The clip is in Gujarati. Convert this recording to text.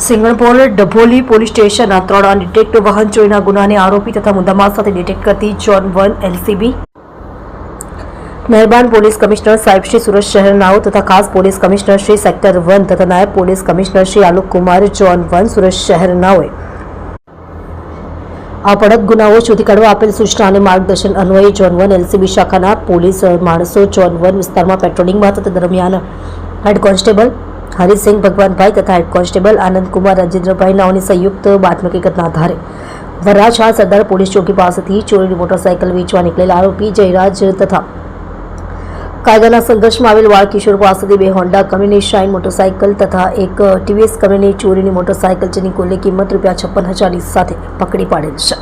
સિંગણપોર ડભોલી પોલીસ સ્ટેશનના 3 અનડિટેક્ટ વાહન ચોરીના ગુનાને આરોપી તથા મુદ્દામાલ સાથે ડિટેક્ટ કરતી ઝોન 1 એલસીબી મહેરબાન પોલીસ કમિશનર સાહેબ શ્રી સુરત શહેર નાઓ તથા ખાસ પોલીસ કમિશનર શ્રી સેક્ટર 1 તથા નાયબ police commissioner Shri Alok Kumar zone 1 Surat શહેર નાઓએ આ પડક ગુનાઓ શોધી કાઢવા આપેલ સૂચના અને માર્ગદર્શન અન્વયે ઝોન 1 એલસીબી શાખાના પોલીસ માણસો ઝોન 1 વિસ્તારમાં પેટ્રોલિંગમાં હતા. દરમિયાન હેડ કોન્સ્ટેબલ હરિસિંહ ભગવાનભાઈ તથા હેડ કોન્સ્ટેબલ આનંદકુમાર રજેન્દ્રભાઈ નાઓની સંયુક્ત બાતમી હકીકતના આધારે વરાછા સરદાર પોલીસ ચોકી પાસેથી ચોરીની મોટરસાયકલ વેચવા નીકળેલા આરોપી જયરાજ તથા કાયદાના સંઘર્ષમાં આવેલ વાળ કિશોર પાસેથી 2 હોન્ડા કંપનીની શાઇન મોટરસાયકલ તથા એક ટીવીએસ કંપનીની ચોરીની મોટરસાયકલ જેની કુલ કિંમત ₹56,000 સાથે પકડી પાડેલ છે.